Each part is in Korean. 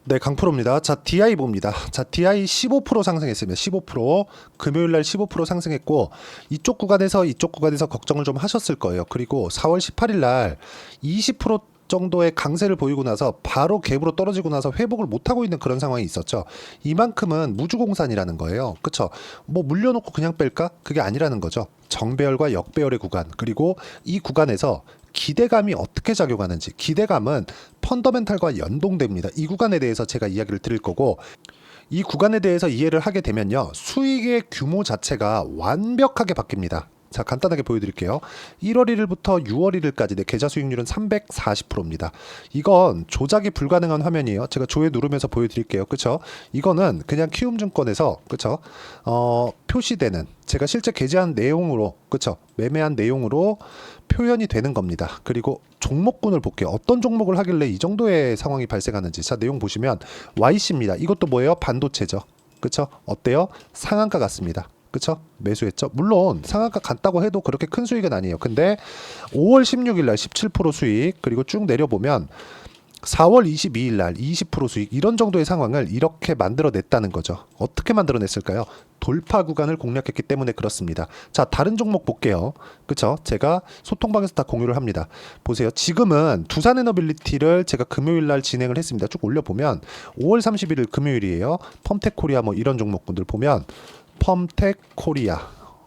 네, 강프로입니다. 자, DI 봅니다. 자, DI 15% 상승했습니다. 15%. 금요일 날 15% 상승했고 이쪽 구간에서 걱정을 좀 하셨을 거예요. 그리고 4월 18일 날 20% 정도의 강세를 보이고 나서 바로 갭으로 떨어지고 나서 회복을 못 하고 있는 그런 상황이 있었죠. 이만큼은 무주공산이라는 거예요. 그쵸? 뭐 물려놓고 그냥 뺄까? 그게 아니라는 거죠. 정배열과 역배열의 구간, 그리고 이 구간에서 기대감이 어떻게 작용하는지, 기대감은 펀더멘탈과 연동됩니다. 이 구간에 대해서 제가 이야기를 드릴 거고, 이 구간에 대해서 이해를 하게 되면요, 수익의 규모 자체가 완벽하게 바뀝니다. 자, 간단하게 보여드릴게요. 1월 1일부터 6월 1일까지 내 계좌 수익률은 340%입니다. 이건 조작이 불가능한 화면이에요. 제가 조회 누르면서 보여드릴게요. 그쵸? 이거는 그냥 키움증권에서, 그쵸? 표시되는, 제가 실제 게재한 내용으로, 그쵸? 매매한 내용으로 표현이 되는 겁니다. 그리고 종목군을 볼게요. 어떤 종목을 하길래 이 정도의 상황이 발생하는지. 자, 내용 보시면 YC입니다. 이것도 뭐예요? 반도체죠. 그쵸? 어때요? 상한가 같습니다. 그쵸? 매수했죠. 물론 상한가 같다고 해도 그렇게 큰 수익은 아니에요. 근데 5월 16일 날 17% 수익, 그리고 쭉 내려보면 4월 22일 날 20% 수익, 이런 정도의 상황을 이렇게 만들어냈다는 거죠. 어떻게 만들어냈을까요? 돌파 구간을 공략했기 때문에 그렇습니다. 자, 다른 종목 볼게요. 그쵸? 제가 소통방에서 다 공유를 합니다. 보세요. 지금은 두산에너빌리티를 제가 금요일 날 진행을 했습니다. 쭉 올려보면 5월 31일 금요일이에요. 펌텍코리아 뭐 이런 종목군들 보면 펌텍코리아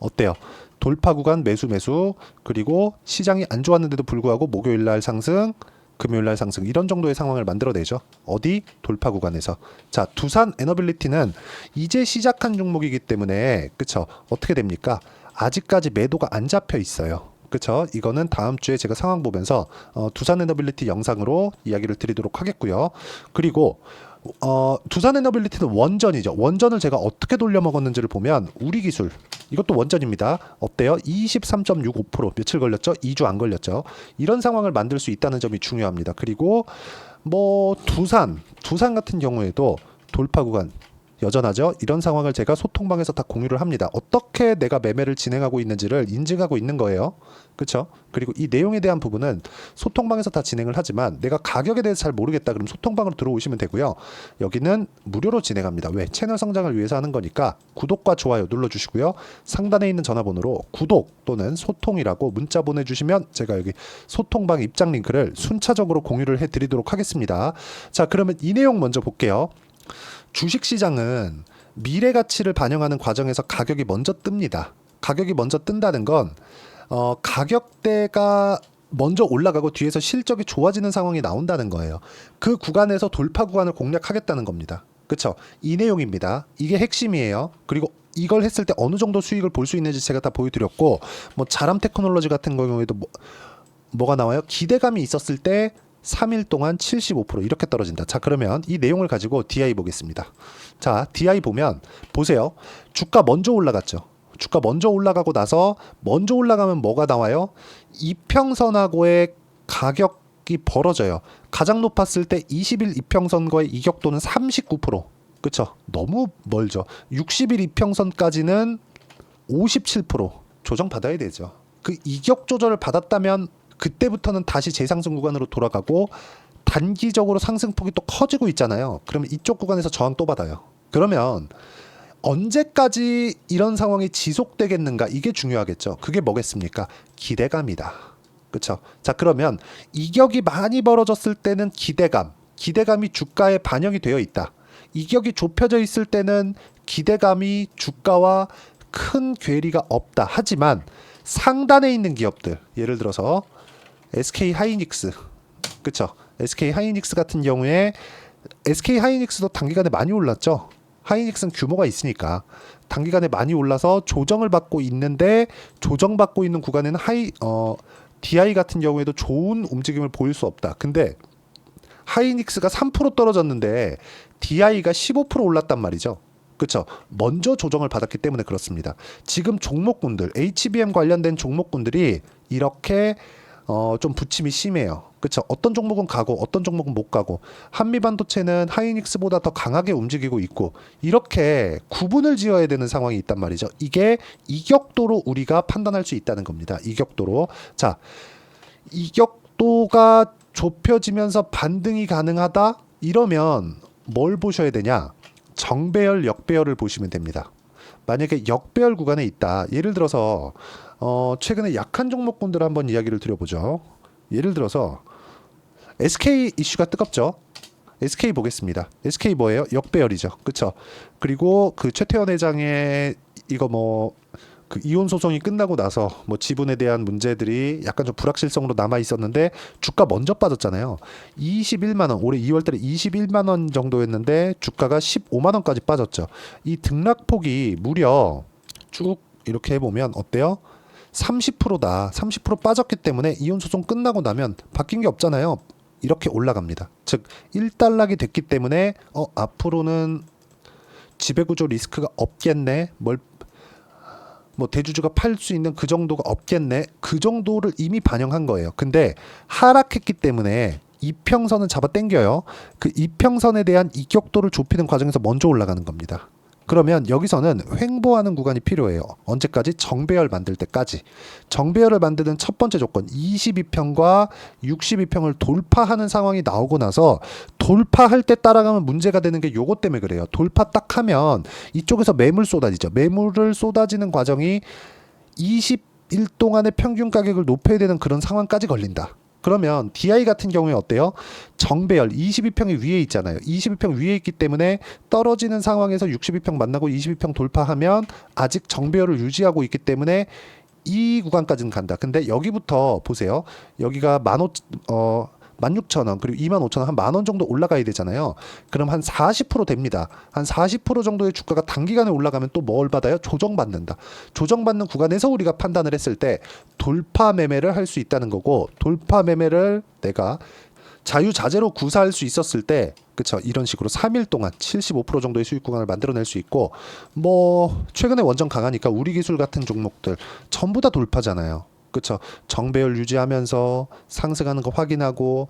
어때요? 돌파 구간 매수, 그리고 시장이 안 좋았는데도 불구하고 목요일 날 상승, 금요일 날 상승, 이런 정도의 상황을 만들어내죠. 어디? 돌파 구간에서. 자, 두산 에너빌리티는 이제 시작한 종목이기 때문에, 그쵸? 어떻게 됩니까? 아직까지 매도가 안 잡혀 있어요. 그쵸? 이거는 다음 주에 제가 상황 보면서 두산 에너빌리티 영상으로 이야기를 드리도록 하겠고요. 그리고 두산에너빌리티는 원전이죠. 원전을 제가 어떻게 돌려 먹었는지를 보면 우리기술, 이것도 원전입니다. 어때요? 23.65%. 며칠 걸렸죠? 2주 안 걸렸죠. 이런 상황을 만들 수 있다는 점이 중요합니다. 그리고 뭐 두산 같은 경우에도 돌파 구간 여전하죠. 이런 상황을 제가 소통방에서 다 공유를 합니다. 어떻게 내가 매매를 진행하고 있는지를 인증하고 있는 거예요. 그렇죠? 그리고 이 내용에 대한 부분은 소통방에서 다 진행을 하지만 내가 가격에 대해서 잘 모르겠다 그럼 소통방으로 들어오시면 되고요. 여기는 무료로 진행합니다. 왜? 채널 성장을 위해서 하는 거니까 구독과 좋아요 눌러주시고요. 상단에 있는 전화번호로 구독 또는 소통이라고 문자 보내주시면 제가 여기 소통방 입장 링크를 순차적으로 공유를 해드리도록 하겠습니다. 자, 그러면 이 내용 먼저 볼게요. 주식시장은 미래 가치를 반영하는 과정에서 가격이 먼저 뜹니다. 가격이 먼저 뜬다는 건 가격대가 먼저 올라가고 뒤에서 실적이 좋아지는 상황이 나온다는 거예요. 그 구간에서 돌파 구간을 공략하겠다는 겁니다. 그쵸? 이 내용입니다. 이게 핵심이에요. 그리고 이걸 했을 때 어느 정도 수익을 볼 수 있는지 제가 다 보여드렸고, 뭐 자람 테크놀로지 같은 경우에도 뭐가 나와요? 기대감이 있었을 때 3일 동안 75% 이렇게 떨어진다. 자, 그러면 이 내용을 가지고 DI 보겠습니다. 자, DI 보면 보세요. 주가 먼저 올라갔죠. 주가 먼저 올라가고 나서 먼저 올라가면 뭐가 나와요? 이평선하고의 가격이 벌어져요. 가장 높았을 때 20일 이평선과의 이격도는 39%. 그쵸? 너무 멀죠. 60일 이평선까지는 57%. 조정받아야 되죠. 그 이격 조절을 받았다면 그때부터는 다시 재상승 구간으로 돌아가고 단기적으로 상승폭이 또 커지고 있잖아요. 그러면 이쪽 구간에서 저항 또 받아요. 그러면 언제까지 이런 상황이 지속되겠는가, 이게 중요하겠죠. 그게 뭐겠습니까? 기대감이다. 그렇죠? 자, 그러면 이격이 많이 벌어졌을 때는 기대감이 주가에 반영이 되어 있다. 이격이 좁혀져 있을 때는 기대감이 주가와 큰 괴리가 없다. 하지만 상단에 있는 기업들, 예를 들어서 SK 하이닉스, 그쵸? SK 하이닉스 같은 경우에 SK 하이닉스도 단기간에 많이 올랐죠. 하이닉스는 규모가 있으니까 단기간에 많이 올라서 조정을 받고 있는데, 조정받고 있는 구간에는 DI 같은 경우에도 좋은 움직임을 보일 수 없다. 근데 하이닉스가 3% 떨어졌는데 DI가 15% 올랐단 말이죠. 그렇죠. 먼저 조정을 받았기 때문에 그렇습니다. 지금 종목군들, HBM 관련된 종목군들이 이렇게 좀 부침이 심해요. 그렇죠. 어떤 종목은 가고 어떤 종목은 못 가고, 한미반도체는 하이닉스보다 더 강하게 움직이고 있고, 이렇게 구분을 지어야 되는 상황이 있단 말이죠. 이게 이격도로 우리가 판단할 수 있다는 겁니다. 이격도로. 자, 이격도가 좁혀지면서 반등이 가능하다? 이러면 뭘 보셔야 되냐? 정배열, 역배열을 보시면 됩니다. 만약에 역배열 구간에 있다. 예를 들어서 최근에 약한 종목군들 한번 이야기를 드려보죠. 예를 들어서 SK 이슈가 뜨겁죠. SK 보겠습니다. SK 뭐예요? 역배열이죠. 그쵸? 그리고 그 최태원 회장의 이거 그 이혼 소송이 끝나고 나서 지분에 대한 문제들이 약간 좀 불확실성으로 남아 있었는데 주가 먼저 빠졌잖아요. 21만 원, 올해 2월 달에 21만 원 정도였는데 주가가 15만 원까지 빠졌죠. 이 등락폭이 무려 쭉 이렇게 해보면 어때요? 30%다. 30% 빠졌기 때문에 이혼 소송 끝나고 나면 바뀐 게 없잖아요. 이렇게 올라갑니다. 즉 1단락이 됐기 때문에 앞으로는 지배구조 리스크가 없겠네. 대주주가 팔 수 있는 그 정도가 없겠네. 그 정도를 이미 반영한 거예요. 근데 하락했기 때문에 이평선은 잡아 당겨요. 그 이평선에 대한 이격도를 좁히는 과정에서 먼저 올라가는 겁니다. 그러면 여기서는 횡보하는 구간이 필요해요. 언제까지? 정배열 만들 때까지. 정배열을 만드는 첫 번째 조건 22평과 62평을 돌파하는 상황이 나오고 나서 돌파할 때 따라가면 문제가 되는 게 요것 때문에 그래요. 돌파 딱 하면 이쪽에서 매물 쏟아지죠. 매물을 쏟아지는 과정이 20일 동안의 평균 가격을 높여야 되는 그런 상황까지 걸린다. 그러면 DI 같은 경우에 어때요? 정배열 22평이 위에 있잖아요. 22평 위에 있기 때문에 떨어지는 상황에서 62평 만나고 22평 돌파하면 아직 정배열을 유지하고 있기 때문에 이 구간까지는 간다. 근데 여기부터 보세요. 여기가 16,000원 그리고 25,000원 한 10,000원 정도 올라가야 되잖아요. 그럼 한 40% 됩니다. 한 40% 정도의 주가가 단기간에 올라가면 또 뭘 받아요? 조정받는다. 조정받는 구간에서 우리가 판단을 했을 때 돌파 매매를 할 수 있다는 거고, 돌파 매매를 내가 자유자재로 구사할 수 있었을 때 그쵸, 이런 식으로 3일 동안 75% 정도의 수익 구간을 만들어낼 수 있고, 최근에 원전 강하니까 우리기술 같은 종목들 전부 다 돌파잖아요. 그쵸, 정배열 유지하면서 상승하는 거 확인하고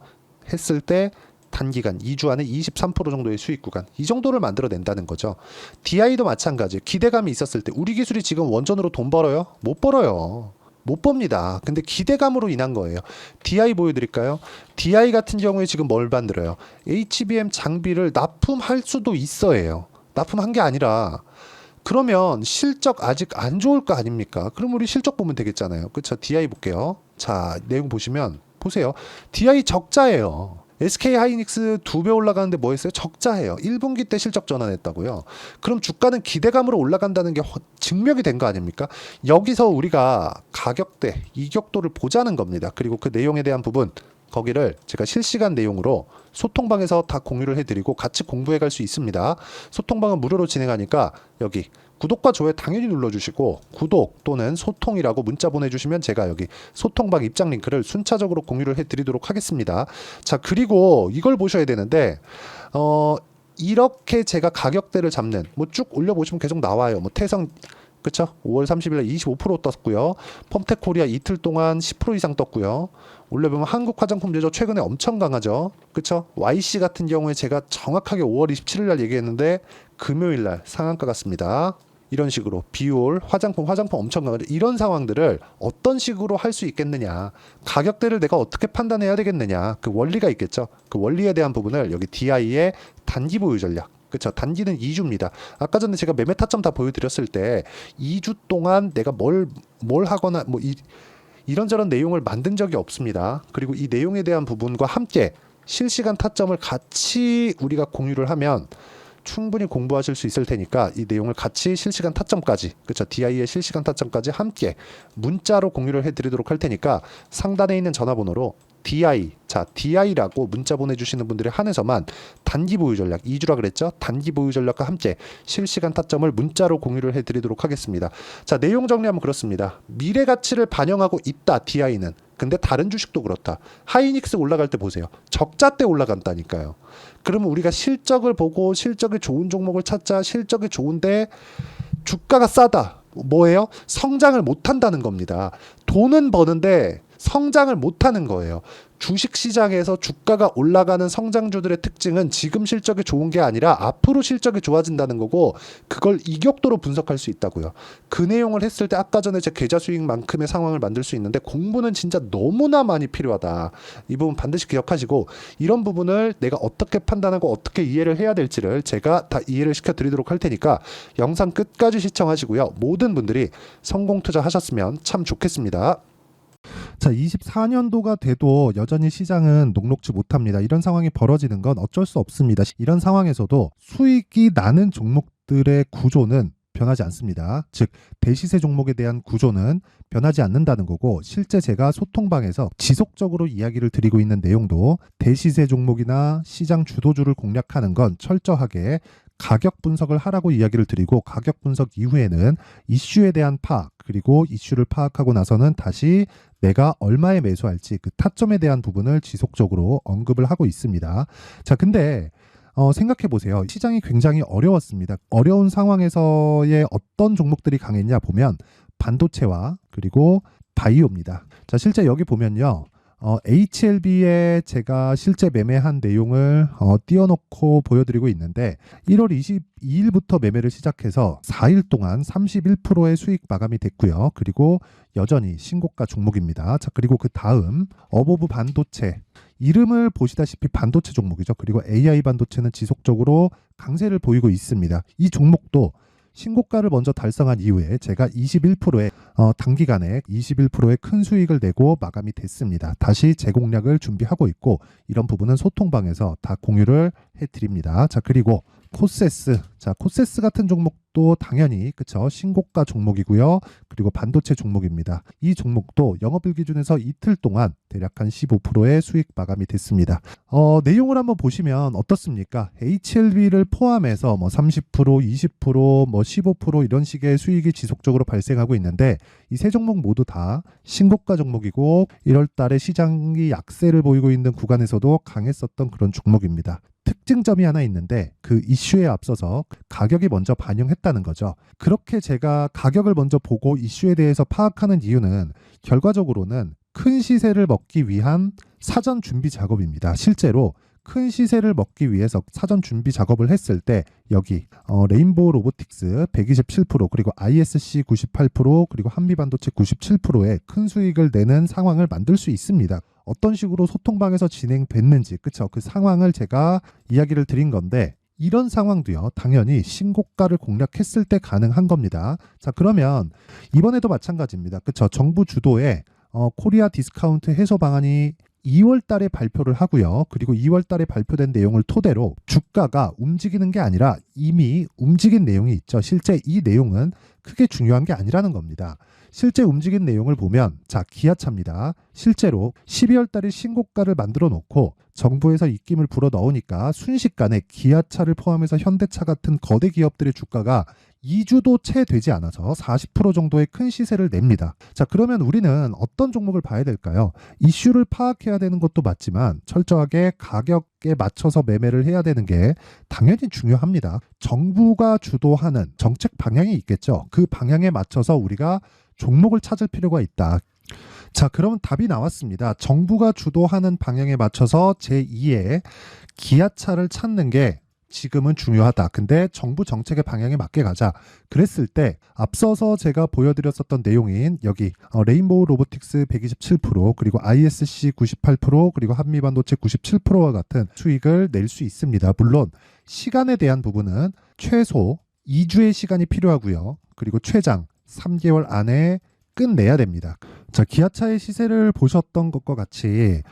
했을 때 단기간 2주 안에 23% 정도의 수익 구간, 이 정도를 만들어낸다는 거죠. DI도 마찬가지. 기대감이 있었을 때 우리 기술이 지금 원전으로 돈 벌어요? 못 벌어요. 못 봅니다. 근데 기대감으로 인한 거예요. DI 보여드릴까요? DI 같은 경우에 지금 뭘 만들어요? HBM 장비를 납품할 수도 있어요. 납품한 게 아니라, 그러면 실적 아직 안 좋을 거 아닙니까? 그럼 우리 실적 보면 되겠잖아요. 그쵸? DI 볼게요. 자, 내용 보시면 보세요. DI 적자예요. SK 하이닉스 2배 올라가는데 뭐 했어요? 적자예요. 1분기 때 실적 전환했다고요. 그럼 주가는 기대감으로 올라간다는 게 증명이 된 거 아닙니까? 여기서 우리가 가격대, 이격도를 보자는 겁니다. 그리고 그 내용에 대한 부분, 거기를 제가 실시간 내용으로 소통방에서 다 공유를 해드리고 같이 공부해 갈 수 있습니다. 소통방은 무료로 진행하니까 여기 구독과 좋아요 당연히 눌러주시고, 구독 또는 소통이라고 문자 보내주시면 제가 여기 소통방 입장 링크를 순차적으로 공유를 해드리도록 하겠습니다. 자, 그리고 이걸 보셔야 되는데 이렇게 제가 가격대를 잡는, 쭉 올려보시면 계속 나와요. 태성 그쵸? 5월 30일 25% 떴고요. 펌텍 코리아 이틀 동안 10% 이상 떴고요. 올려보면 한국 화장품 제조 최근에 엄청 강하죠. 그쵸? YC 같은 경우에 제가 정확하게 5월 27일 날 얘기했는데 금요일 날 상한가 같습니다. 이런 식으로 비올, 화장품 엄청 강하죠. 이런 상황들을 어떤 식으로 할 수 있겠느냐, 가격대를 내가 어떻게 판단해야 되겠느냐, 그 원리가 있겠죠. 그 원리에 대한 부분을 여기 DI의 단기 보유 전략, 그쵸, 단기는 2주입니다. 아까 전에 제가 매매 타점 다 보여드렸을 때 2주 동안 내가 뭘 하거나 이런저런 내용을 만든 적이 없습니다. 그리고 이 내용에 대한 부분과 함께 실시간 타점을 같이 우리가 공유를 하면 충분히 공부하실 수 있을 테니까 이 내용을 같이 실시간 타점까지, 그렇죠, DI의 실시간 타점까지 함께 문자로 공유를 해드리도록 할 테니까 상단에 있는 전화번호로 DI라고 문자 보내주시는 분들에 한해서만 단기 보유 전략, 2주라 그랬죠? 단기 보유 전략과 함께 실시간 타점을 문자로 공유를 해드리도록 하겠습니다. 자, 내용 정리하면 그렇습니다. 미래 가치를 반영하고 있다, DI는. 근데 다른 주식도 그렇다. 하이닉스 올라갈 때 보세요. 적자 때 올라간다니까요. 그러면 우리가 실적을 보고 실적이 좋은 종목을 찾자. 실적이 좋은데 주가가 싸다. 뭐예요? 성장을 못 한다는 겁니다. 돈은 버는데 성장을 못하는 거예요. 주식시장에서 주가가 올라가는 성장주들의 특징은 지금 실적이 좋은 게 아니라 앞으로 실적이 좋아진다는 거고, 그걸 이격도로 분석할 수 있다고요. 그 내용을 했을 때 아까 전에 제 계좌 수익만큼의 상황을 만들 수 있는데, 공부는 진짜 너무나 많이 필요하다. 이 부분 반드시 기억하시고, 이런 부분을 내가 어떻게 판단하고 어떻게 이해를 해야 될지를 제가 다 이해를 시켜드리도록 할 테니까 영상 끝까지 시청하시고요. 모든 분들이 성공 투자하셨으면 참 좋겠습니다. 자, 24년도가 돼도 여전히 시장은 녹록지 못합니다. 이런 상황이 벌어지는 건 어쩔 수 없습니다. 이런 상황에서도 수익이 나는 종목들의 구조는 변하지 않습니다. 즉, 대시세 종목에 대한 구조는 변하지 않는다는 거고, 실제 제가 소통방에서 지속적으로 이야기를 드리고 있는 내용도 대시세 종목이나 시장 주도주를 공략하는 건 철저하게 가격 분석을 하라고 이야기를 드리고, 가격 분석 이후에는 이슈에 대한 파악, 그리고 이슈를 파악하고 나서는 다시 내가 얼마에 매수할지 그 타점에 대한 부분을 지속적으로 언급을 하고 있습니다. 자, 근데 생각해 보세요. 시장이 굉장히 어려웠습니다. 어려운 상황에서의 어떤 종목들이 강했냐 보면 반도체와 그리고 바이오입니다. 자, 실제 여기 보면요. HLB에 제가 실제 매매한 내용을 띄워놓고 보여드리고 있는데, 1월 22일부터 매매를 시작해서 4일 동안 31%의 수익 마감이 됐고요. 그리고 여전히 신고가 종목입니다. 자, 그리고 그 다음 어보브 반도체, 이름을 보시다시피 반도체 종목이죠. 그리고 AI 반도체는 지속적으로 강세를 보이고 있습니다. 이 종목도 신고가를 먼저 달성한 이후에 제가 21%의 단기간에 21%의 큰 수익을 내고 마감이 됐습니다. 다시 재공략을 준비하고 있고, 이런 부분은 소통방에서 다 공유를 해드립니다. 자, 그리고 코세스. 자, 코세스 같은 종목도 당연히 그쵸, 신고가 종목이고요. 그리고 반도체 종목입니다. 이 종목도 영업일 기준에서 이틀 동안 대략 한 15%의 수익 마감이 됐습니다. 내용을 한번 보시면 어떻습니까? HLB를 포함해서 뭐 30%, 20%, 뭐 15% 이런 식의 수익이 지속적으로 발생하고 있는데, 이 세 종목 모두 다 신고가 종목이고, 1월 달에 시장이 약세를 보이고 있는 구간에서도 강했었던 그런 종목입니다. 특징점이 하나 있는데, 그 이슈에 앞서서 가격이 먼저 반영했다는 거죠. 그렇게 제가 가격을 먼저 보고 이슈에 대해서 파악하는 이유는 결과적으로는 큰 시세를 먹기 위한 사전 준비 작업입니다. 실제로 큰 시세를 먹기 위해서 사전 준비 작업을 했을 때 여기 레인보우 로보틱스 127%, 그리고 ISC 98%, 그리고 한미반도체 97%의 큰 수익을 내는 상황을 만들 수 있습니다. 어떤 식으로 소통방에서 진행됐는지, 그쵸? 그 상황을 제가 이야기를 드린 건데, 이런 상황도요, 당연히 신고가를 공략했을 때 가능한 겁니다. 자, 그러면 이번에도 마찬가지입니다. 그쵸? 정부 주도의 코리아 디스카운트 해소 방안이 2월 달에 발표를 하고요. 그리고 2월 달에 발표된 내용을 토대로 주가가 움직이는 게 아니라 이미 움직인 내용이 있죠. 실제 이 내용은 크게 중요한 게 아니라는 겁니다. 실제 움직인 내용을 보면, 자, 기아차입니다. 실제로 12월 달에 신고가를 만들어 놓고 정부에서 입김을 불어 넣으니까 순식간에 기아차를 포함해서 현대차 같은 거대 기업들의 주가가 2주도 채 되지 않아서 40% 정도의 큰 시세를 냅니다. 자, 그러면 우리는 어떤 종목을 봐야 될까요? 이슈를 파악해야 되는 것도 맞지만 철저하게 가격에 맞춰서 매매를 해야 되는 게 당연히 중요합니다. 정부가 주도하는 정책 방향이 있겠죠. 그 방향에 맞춰서 우리가 종목을 찾을 필요가 있다. 자, 그러면 답이 나왔습니다. 정부가 주도하는 방향에 맞춰서 제2의 기아차를 찾는 게 지금은 중요하다. 근데 정부 정책의 방향에 맞게 가자. 그랬을 때 앞서서 제가 보여드렸었던 내용인 여기 레인보우 로보틱스 127%, 그리고 ISC 98%, 그리고 한미반도체 97%와 같은 수익을 낼 수 있습니다. 물론 시간에 대한 부분은 최소 2주의 시간이 필요하고요. 그리고 최장 3개월 안에 끝내야 됩니다. 자, 기아차의 시세를 보셨던 것과 같이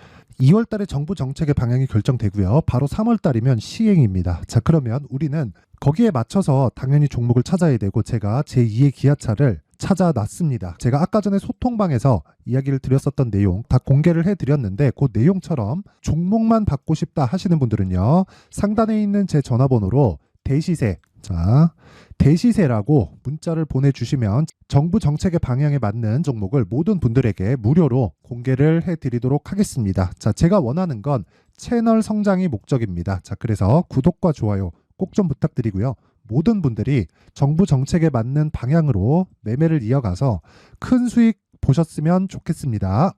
2월 달에 정부 정책의 방향이 결정되고요. 바로 3월 달이면 시행입니다. 자, 그러면 우리는 거기에 맞춰서 당연히 종목을 찾아야 되고, 제가 제2의 기아차를 찾아놨습니다. 제가 아까 전에 소통방에서 이야기를 드렸었던 내용 다 공개를 해드렸는데, 그 내용처럼 종목만 받고 싶다 하시는 분들은요, 상단에 있는 제 전화번호로 대시세, 자, 대시세라고 문자를 보내주시면 정부 정책의 방향에 맞는 종목을 모든 분들에게 무료로 공개를 해드리도록 하겠습니다. 자, 제가 원하는 건 채널 성장이 목적입니다. 자, 그래서 구독과 좋아요 꼭 좀 부탁드리고요. 모든 분들이 정부 정책에 맞는 방향으로 매매를 이어가서 큰 수익 보셨으면 좋겠습니다.